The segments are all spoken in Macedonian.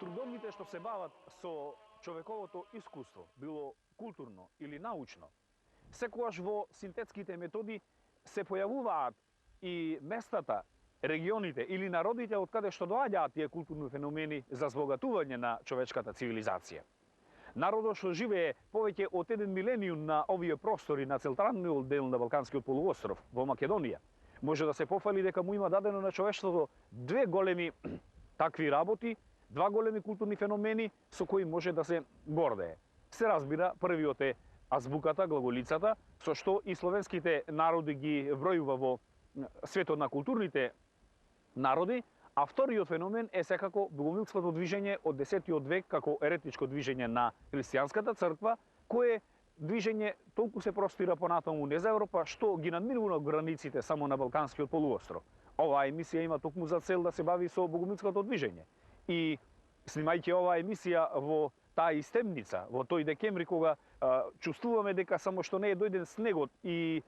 трудовните што се бават со човековото искуство, било културно или научно, секогаш во синтетските методи се појавуваат и местата, регионите или народите од каде што доаѓаат тие културни феномени за збогатување на човечката цивилизација. Народот што живее повеќе од 1 милениум на овие простори на централниот дел на Балканскиот полуостров, во Македонија, може да се пофали дека му има дадено на човештвото две големи такви работи, два големи културни феномени со кои може да се гордее. Се разбира, првиот е азбуката, глаголицата, со што и словенските народи ги бројува во светот на културните народи, а вториот феномен е секако богомилското движење од 10 век како еретичко движење на христијанската црква, кое движење толку се простира понатаму низ Европа, што ги надминува границите само на Балканскиот полуостров. Оваа емисија има токму за цел да се бави со богомилското движење. И снимајќи оваа емисија во таа истемница, во тој декември, кога чувствуваме дека само што не е дојден снегот и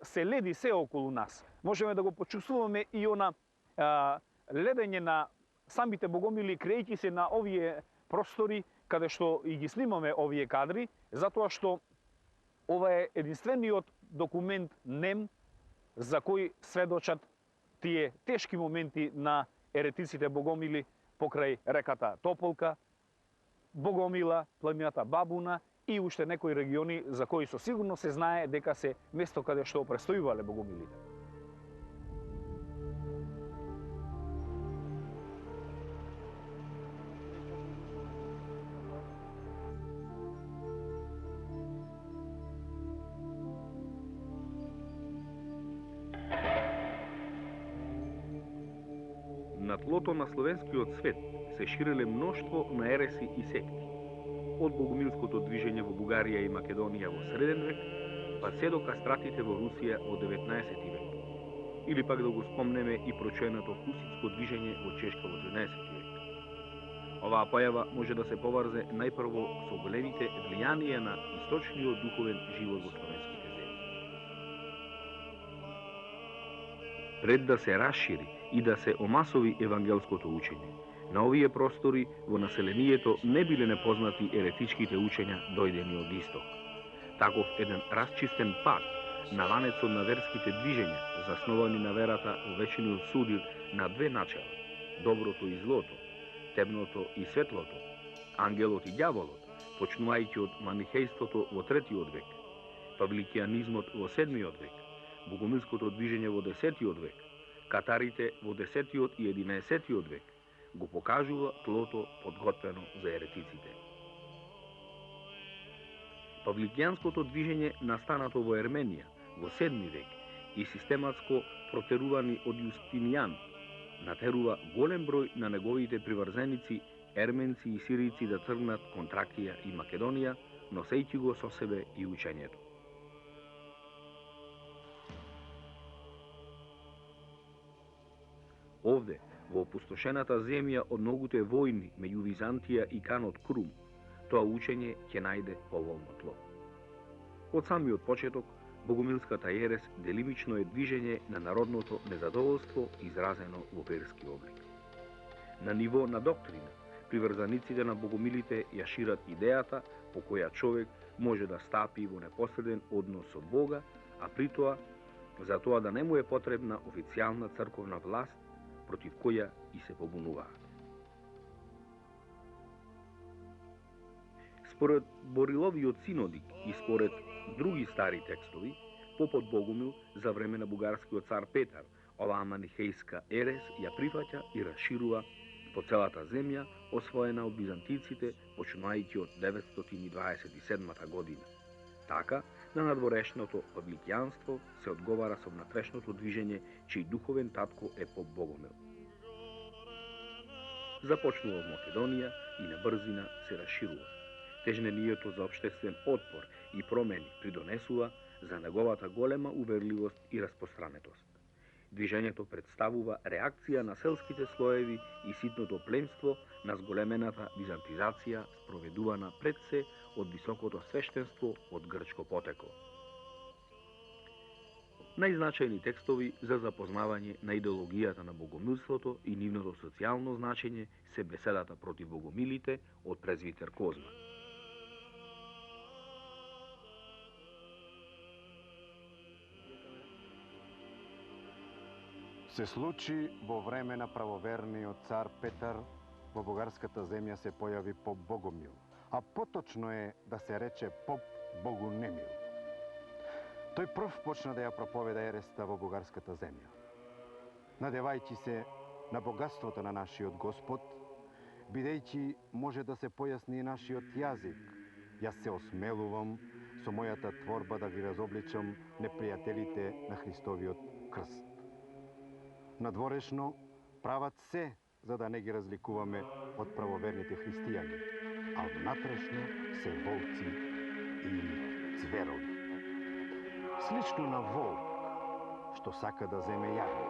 се леди се околу нас, можеме да го почувствуваме и она ледење на самите богомили, крејќи се на овие простори каде што и ги снимаме овие кадри, затоа што ова е единствениот документ нем за кој сведочат тие тешки моменти на еретиците богомили покрај реката Тополка, Богомила, планината Бабуна и уште некои региони за кои со сигурно се знае дека се место каде што престојувале богомилите. На тлото на словенскиот свет се ширеле мноштво на ереси и секти. Од богомилското движење во Бугарија и Македонија во среден век, па се до кастратите во Русија од 19 век. Или пак да го спомнеме и прочуеното хуситско движење во Чешка во 13 век. Оваа појава може да се поврзе најпрво со големите влијанија на источниот духовен живот во словенските земји. Пред да се расшири и да се омасови евангелското учење, на овие простори во населението не биле непознати еретичките учења дојдени од исток. Таков еден расчистен пат на ланецот на верските движења, засновани на верата во вечниот судир на две начала, доброто и злото, темното и светлото, ангелот и ѓаволот, почнувајќи од манихејството во 3 век, павликијанизмот во 7 век, богомилското движење во 10 век, катарите во 10 и 11 век, го покажува тлото подготвено за еретиците. Павликијанското движење настанато во Ерменија во 7 век и систематско протерувани од Јустинијан натерува голем број на неговите приврзеници, ерменци и сирици да тргнат кон Тракија и Македонија, носејќи го со себе и учењето. Овде, во опустошената земја од многуте војни меѓу Византија и Канот Крум, тоа учење ќе најде поволно тло. Од самиот почеток, богомилската ерес делимично е движење на народното незадоволство изразено во верски облик. На ниво на доктрина, приврзаниците на богомилите ја шират идејата по која човек може да стапи во непосреден однос со Бога, а при тоа, за тоа да не му е потребна официјална црковна власт против која и се побунуваат. Според Бориловиот синодик и според други стари текстови, попот Богомил за време на бугарскиот цар Петар, оваа манихејска ерес ја прифаќа и расширува по целата земја, освоена од бизантиците, почнувајќи од 927 година. Така, на надворешното павликијанство се одговара со внатрешното движење, чиј духовен татко е поп Богомил. Започнува во Македонија и на брзина се расширува. Тежнението за општествен отпор и промени придонесува за неговата голема уверливост и распространетост. Движењето представува реакција на селските слоеви и ситното племство на зголемената византизација, спроведувана пред се од високото свештенство од грчко потекло. Најзначајни текстови за запознавање на идеологијата на богомилството и нивното социјално значење се беседата против богомилите од презвитер Козма. Се случи во време на правоверниот цар Петар, во бугарската земја се појави поп Богомил, а поточно е да се рече поп Богунемил. Тој прв почна да ја проповеда ереста во бугарската земја. Надевајќи се на богатството на нашиот Господ, бидејќи може да се појасни и нашиот јазик, јас се осмелувам со мојата творба да ги разобличам непријателите на Христовиот крст. Надворешно прават се за да не ги разликуваме од правоверните христијани, а внатрешно се волци и зверови. Слично на волк, што сака да земе јагне.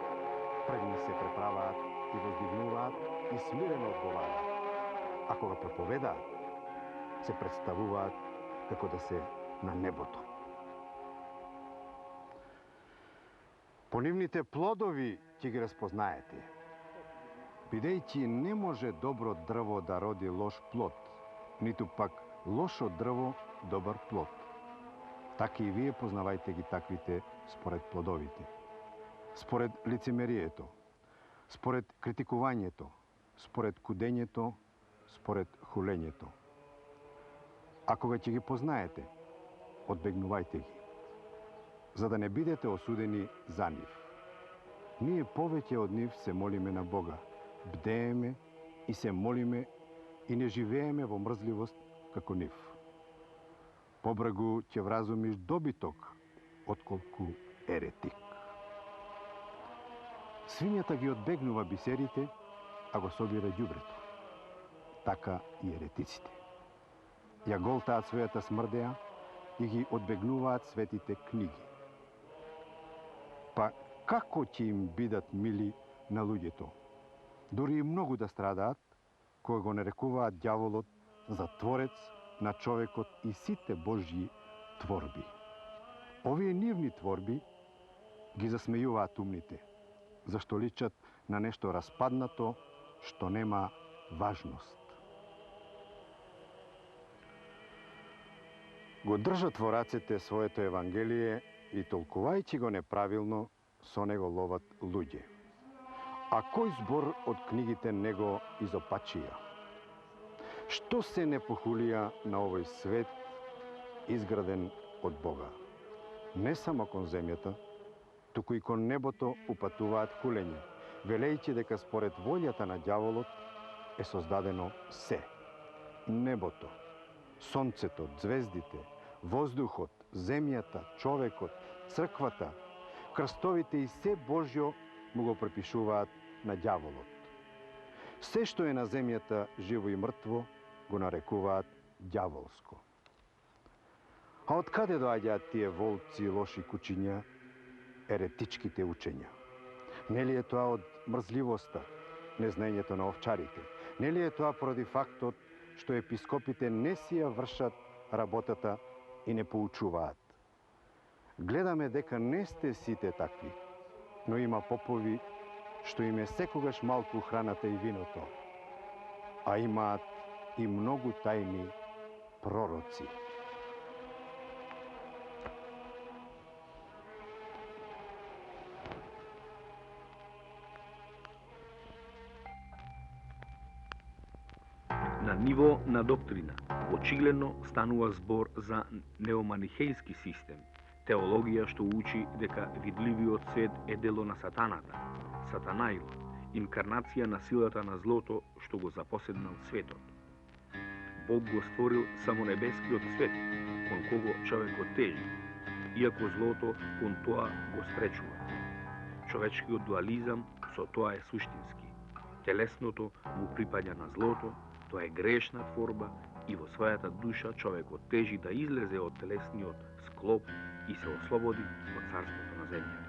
Пред се преправаат и воздигнуваат и смирено одговараат. А кога проповедаат, се представуваат како да се на небото. По нивните плодови ќе ги разпознаете. Бидејќи не може добро дрво да роди лош плод, ниту пак лошо дрво добар плод. Така и вие познавајте ги таквите според плодовите. Според лицемерието, според критикувањето, според кудењето, според хулењето. А кога ќе ги познаете, одбегнувајте ги, за да не бидете осудени за нив. Ние повеќе од нив се молиме на Бога, бдееме и се молиме и не живееме во мрзливост како нив. Побрагу ќе вразумиш добиток, отколку еретик. Свињата ги одбегнува бисерите, а го собира ѓубрето. Така и еретиците. Ја голтаат својата смрдеа и ги одбегнуваат светите книги. Па како ќе им бидат мили на луѓето? Дури и многу да страдаат, кога го нарекуваат ѓаволот за творец на човекот и сите Божји творби. Овие нивни творби ги засмејуваат умните, зашто личат на нешто распаднато, што нема важност. Го држат во рацете своето Евангелие и толкувајќи го неправилно, со него ловат луѓе. А кој збор од книгите него изопачија? Што се не похулија на овој свет, изграден од Бога? Не само кон земјата, туку и кон небото упатуваат хулење, велејќи дека според волјата на ѓаволот е создадено се. Небото, сонцето, звездите, воздухот, земјата, човекот, црквата, крстовите и се Божјо му го препишуваат на ѓаволот. Се што е на земјата живо и мртво го нарекуваат ѓаволско. А од каде доаѓаат тие волци и лоши кучиња, еретичките учења? Нели е тоа од мрзливоста, незнаењето на овчарите? Нели е тоа поради фактот што епископите не си ја вршат работата и не поучуваат? Гледаме дека не сте сите такви, но има попови што им е секогаш малку храната и виното, а имаат и многу тајни пророци. На ниво на доктрина, очигледно станува збор за неоманихејски систем, теологија што учи дека видливиот свет е дело на сатаната, сатанаил, инкарнација на силата на злото што го запоседнал светот. Бог го створил само небескиот свет, кон кого човекот тежи, иако злото кон тоа го спречува. Човечкиот дуализам со тоа е суштински. Телесното му припаѓа на злото, тоа е грешна творба и во својата душа човекот тежи да излезе од телесниот склоп и се ослободи од царството на земјата.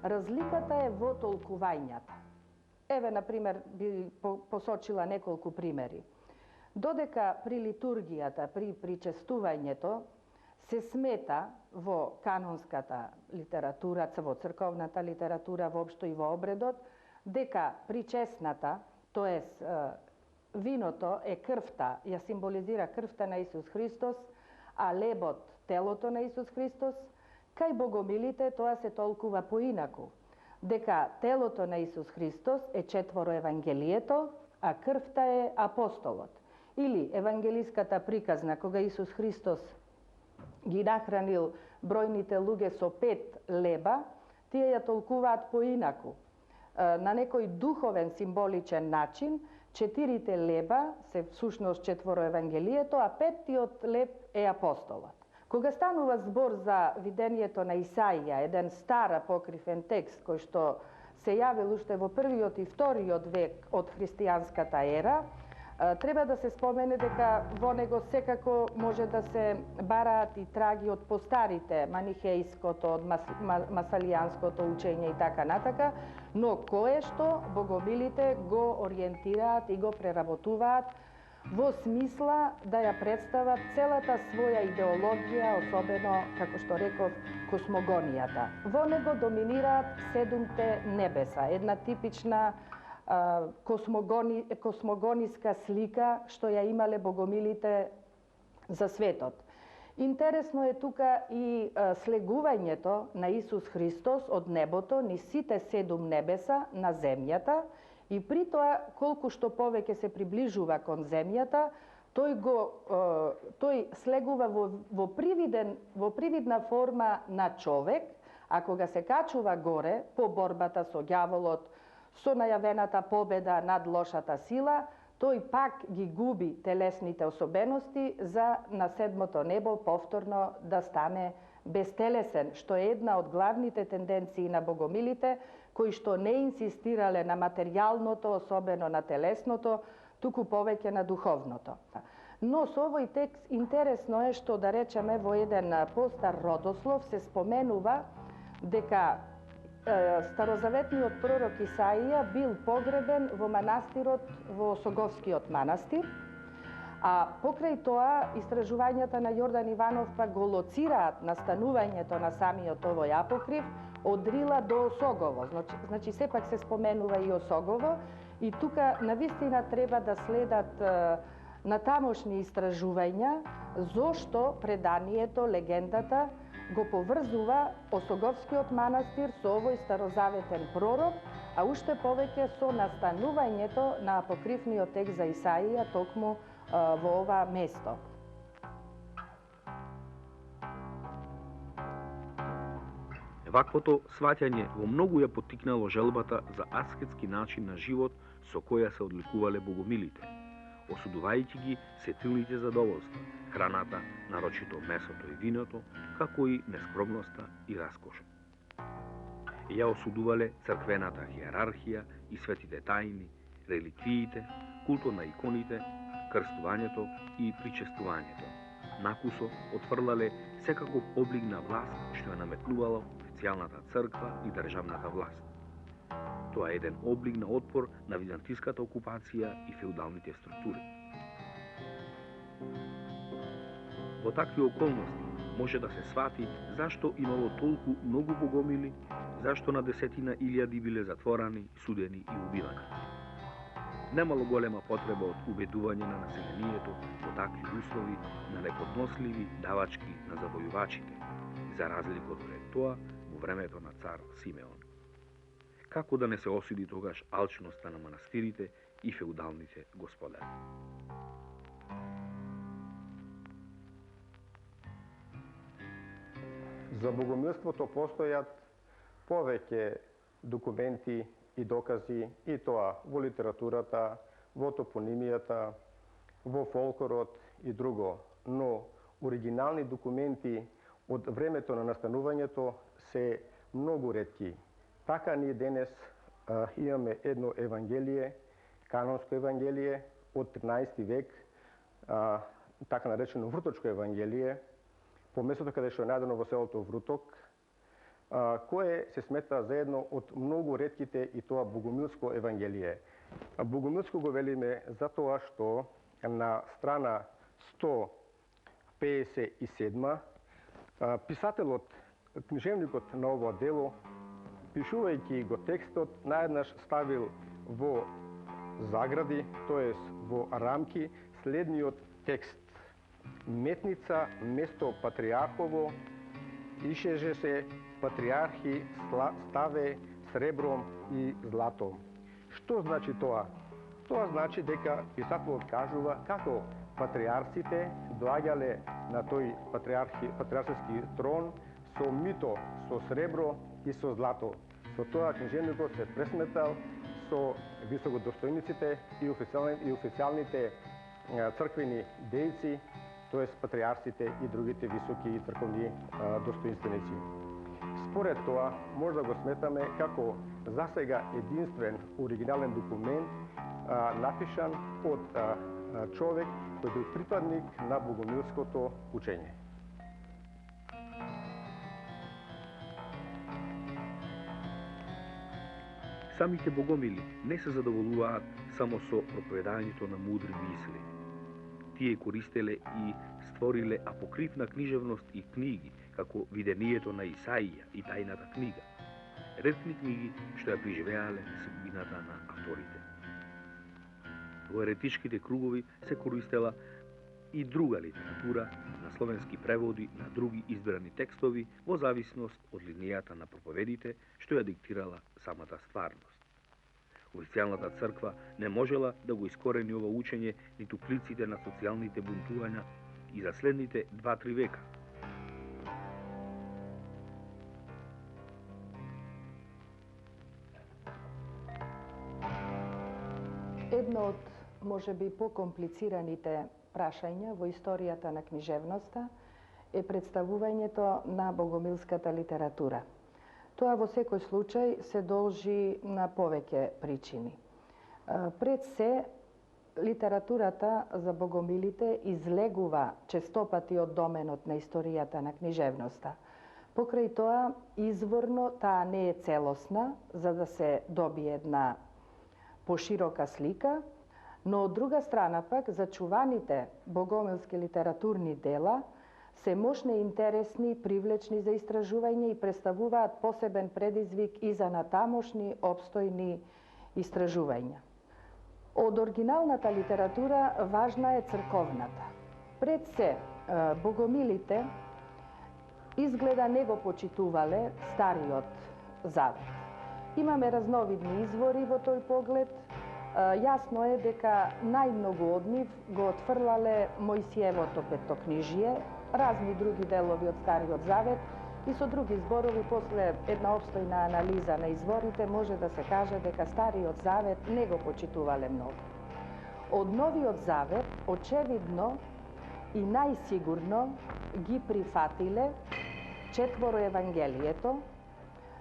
Разликата е во толкувањата. Еве, например, би посочила неколку примери. Додека при литургијата, при причестувањето, се смета во канонската литература, во црковната литература воопшто и во обредот, дека причесната, тоест виното е крвта, ја символизира крвта на Исус Христос, а лебот телото на Исус Христос, кај богомилите тоа се толкува поинаку, дека телото на Исус Христос е четворо Евангелието, а крвта е апостолот. Или евангелиската приказна, кога Исус Христос ги нахранил бројните луѓе со 5 леба, тие ја толкуваат поинаку. На некој духовен символичен начин, 4 леба се всушност четворо Евангелието, а 5-тиот леб е апостолот. Кога станува збор за видението на Исаија, еден стар апокрифен текст кој што се јавил уште во првиот и вториот век од христијанската ера, треба да се спомене дека во него секако може да се бараат и траги од постарите, манихејското, од масалијанското учење и така натака, но кое што богомилите го ориентираат и го преработуваат во смисла да ја представат целата своја идеологија, особено, како што реков, космогонијата. Во него доминираат 7 небеса, една типична космогониска слика што ја имале богомилите за светот. Интересно е тука и слегувањето на Исус Христос од небото низ сите 7 небеса на земјата, и при тоа колку што повеќе се приближува кон земјата, тој слегува во привидна форма на човек, а кога се качува горе по борбата со ѓаволот, со најавената победа над лошата сила, тој пак ги губи телесните особености за на 7-то небо повторно да стане безтелесен, што е една од главните тенденции на богомилите, кои што не инсистирале на материјалното, особено на телесното, туку повеќе на духовното. Но со овој текст интересно е што, да речеме, во еден постар родослов се споменува дека старозаветниот пророк Исаија бил погребен во манастирот, во Соговскиот манастир, а покрај тоа истражувањата на Јордан Иванов па го лоцираат настанувањето на самиот овој апокриф од Рила до Осогово. Значи сепак се споменува и Осогово, и тука навистина треба да следат натамошни истражувања зошто преданието, легендата го поврзува Осоговскиот манастир со овој старозаветен пророк, а уште повеќе со настанувањето на апокрифниот текст за Исаија токму во ова место. Ваквото сваќање во многу ја поттикнало желбата за аскетски начин на живот со која се одликувале богомилите, осудувајќи ги сетилните задоволства, храната, нарочито месото и виното, како и нескромноста и раскошот. Ја осудувале црквената хиерархија и светите тајни, реликвиите, култот на иконите, крстувањето и причестувањето. Накусо отфрлале секаков облик на власт што ја наметнувала официјалната црква и државната власт. Тоа е еден облик на отпор на византиската окупација и феудалните структури. Во такви околности може да се свати зашто имало толку многу богомили, зашто на десетина илјади биле затворани, судени и убивани. Немало голема потреба од убедување на населението во такви услови на неподносливи давачки на завојувачите, за разлика од тоа во времето на цар Симеон. Како да не се осуди тогаш алчноста на манастирите и феудалните господари? За богомилството постојат повеќе документи и докази, и тоа во литературата, во топонимијата, во фолклорот и друго, но оригинални документи од времето на настанувањето се многу ретки. Така ние денес имаме едно евангелие, канонско евангелие од 13 век, така наречено Вруточко евангелие, по местото каде што е најдено во селото Вруток, кое се смета за едно од многу ретките и тоа богомилско евангелие. Богомилско го велиме за тоа што на страна 157, писателот, книжевникот на ово дело, пишувајќи го текстот, наеднаш ставил во загради, тоест во рамки, следниот текст. Метница место Патриархово, ишеже се патриархи ставе сребром и златом. Што значи тоа? Тоа значи дека писателот кажува како патриарците доаѓале на тој патриаршески трон со мито, со сребро и со злато. Со тоа книжевникот се пресметал со високодостојниците и официјалните црквени дејци, т.е. патриарсите и другите високи црковни достоинственици. Според тоа, може да го сметаме како засега единствен оригинален документ напишан од човек кој бил припадник на богомилското учење. Самите богомили не се задоволуваат само со проповедањето на мудри мисли. Тие користеле и створиле апокривна книжевност и книги, како Видението на Исаија и Тајната книга. Ретни книги што ја преживеале судбината на авторите. Во еретичките кругови се користела и друга литература на словенски преводи на други избрани текстови во зависност од линијата на проповедите што ја диктирала самата стварност. Официјалната црква не можела да го искорени ова учење ниту клиците на социјалните бунтувања и за следните 2-3 века. Едно од, можеби, покомплицираните прашања во историјата на книжевноста е представувањето на богомилската литература. Тоа во секој случај се должи на повеќе причини. Пред се, литературата за богомилите излегува честопати од доменот на историјата на книжевноста. Покрај тоа, изворно таа не е целосна, за да се добие една поширока слика, но од друга страна пак зачуваните богомилски литературни дела се мощни, интересни и привлечни за истражување и представуваат посебен предизвик и за натамошни обстојни истражувања. Од оригиналната литература важна е црковната. Пред се, богомилите изгледа не го почитувале Стариот Завет. Имаме разновидни извори во тој поглед. Јасно е дека најмногу од нив го отфрлале Мојсиевото петтокнижие, разни други делови од Стариот Завет и со други зборови, после една обстојна анализа на изворите, може да се каже дека Стариот Завет не го почитувале многу. Од Новиот Завет, очевидно и најсигурно ги прифатиле 4 Евангелието,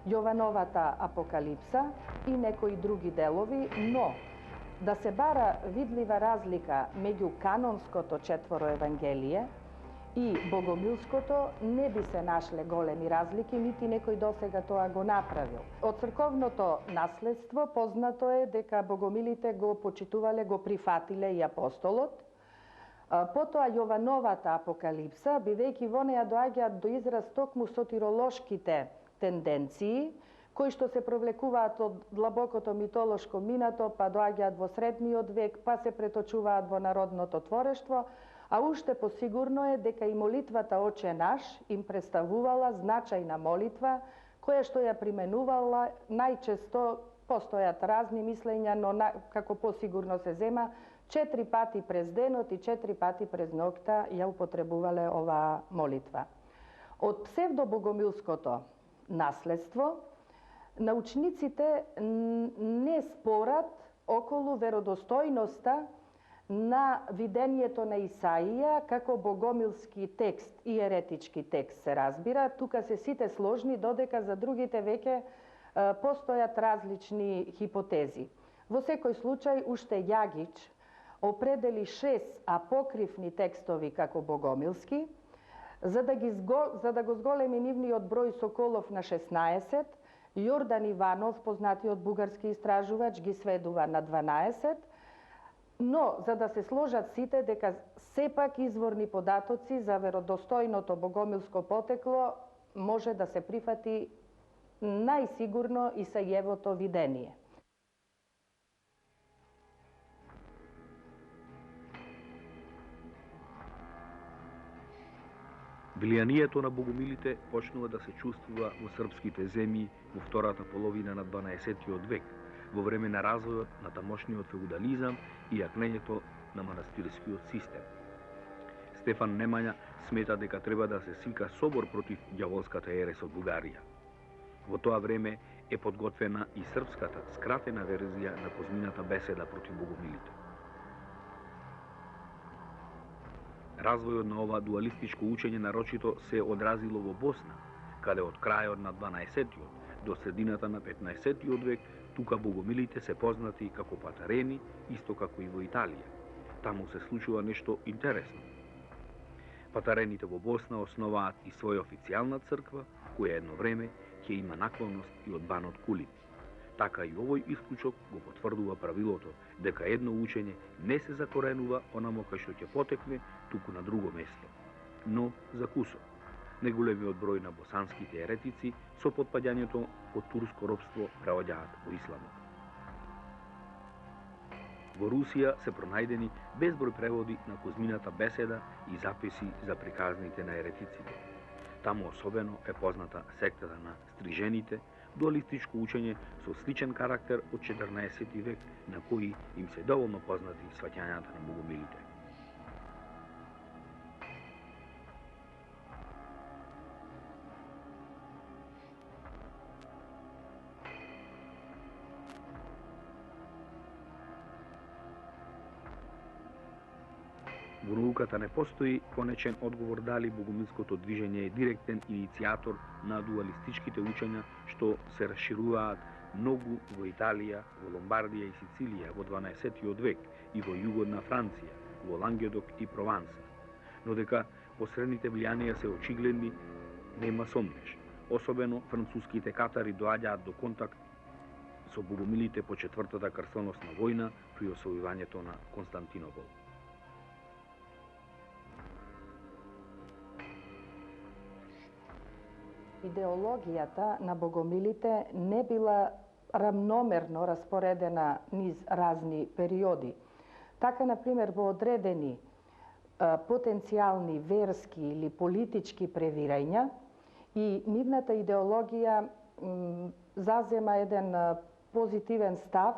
Јовановата Апокалипса и некои други делови, но да се бара видлива разлика меѓу канонското 4 Евангелие и богомилското, не би се нашле големи разлики, нити некој досега тоа го направил. Од црковното наследство познато е дека богомилите го почитувале, го прифатиле и апостолот. Потоа Јовановата Апокалипса, бидејќи во неја доаѓаат до израз токму сотиролошките тенденции, кои што се провлекуваат од длабокото митолошко минато, па доаѓаат во средниот век, па се преточуваат во народното творештво, а уште посигурно е дека и молитвата Оче наш им представувала значајна молитва, која што ја применувала најчесто, постојат разни мислења, но како посигурно се зема, 4 пати през денот и 4 пати през ноќта ја употребувале оваа молитва. Од псевдобогомилското наследство, научниците не спорат околу веродостојноста на видението на Исаија како богомилски текст и еретички текст се разбира. Тука се сите сложни, додека за другите веќе постојат различни хипотези. Во секој случај, уште Јагич определи 6 апокривни текстови како богомилски, за да го зголеми нивниот број Соколов на 16, Јордан Иванов, познатиот бугарски истражувач, ги сведува на 12, Но, за да се сложат сите дека сепак изворни податоци за веродостојното богомилско потекло може да се прифати најсигурно и Сајевото видение. Влијанието на богомилите почнува да се чувствува во српските земји во втората половина на 12 век, во време на развојот на тамошниот феудализам и јакнењето на манастирскиот систем. Стефан Немања смета дека треба да се свика собор против ѓаволската ерес од Бугарија. Во тоа време е подготвена и српската скратена верзија на Козмината беседа против богомилите. Развојот на ова дуалистичко учење нарочито се одразило во Босна, каде од крајот на 12-тиот до средината на 15-тиот век тука богомилите се познати како патарени, исто како и во Италија. Таму се случува нешто интересно. Патарените во Босна основаат и своја официјална црква, која едно време ќе има наклонност и од банот Кулин. Така и овој исклучок го потврдува правилото дека едно учење не се закоренува онамо кај што ќе потекне, туку на друго место. Но за кусок. Неголемиот број на босанските еретици со потпаѓањето од турско робство преоѓаат во исламот. Во Русија се пронајдени безброј преводи на Козмината беседа и записи за приказните на еретиците. Таму особено е позната сектата на стрижените, дуалистичко учење со сличен карактер од 14 век, на кои им се доволно познати сваќањата на богомилите. Во науката не постои конечен одговор дали богомилското движење е директен иницијатор на дуалистичките учења што се расшируваат многу во Италија, во Ломбардија и Сицилија во 12 век и во југот на Франција, во Лангедок и Прованса. Но дека посредните влијанија се очигледни, нема сомнеш. Особено француските катари доаѓаат до контакт со богомилите по четвртата крстоносна војна при освојувањето на Константинопол. Идеологијата на богомилите не била рамномерно распоредена низ разни периоди. Така, например, во одредени потенцијални верски или политички превирања и нивната идеологија зазема еден позитивен став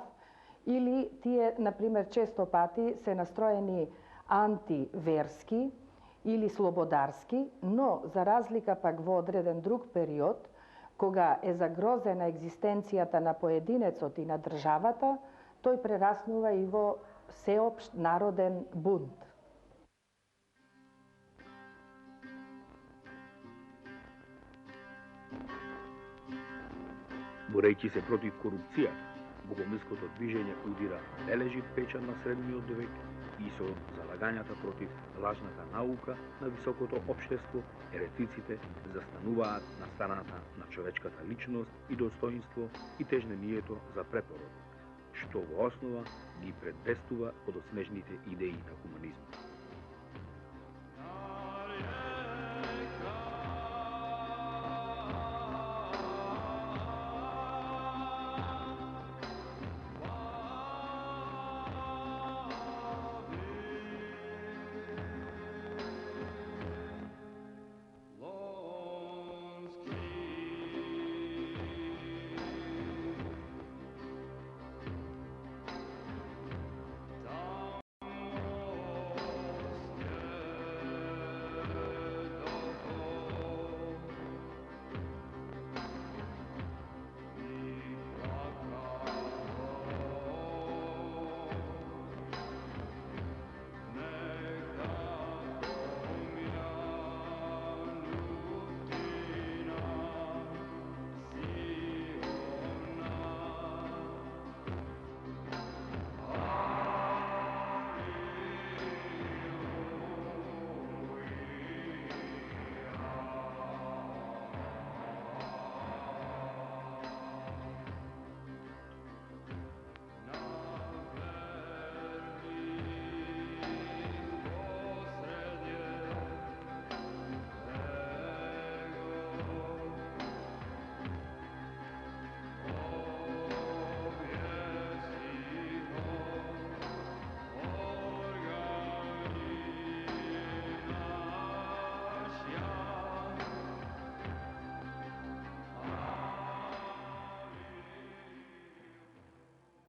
или тие, например, често пати се настроени антиверски или слободарски, но за разлика пак во одреден друг период, кога е загрозена екзистенцијата на поединецот и на државата, тој прераснува и во сеопшт народен бунт. Борејќи се против корупцијата, богомилското движење удира бележит печат на средниот век и со залагањата против лажната наука на високото општество, еретиците застануваат на страната на човечката личност и достоинство и тежнението за препород, што во основа ги предвестува подоснежните идеи на хуманизмот.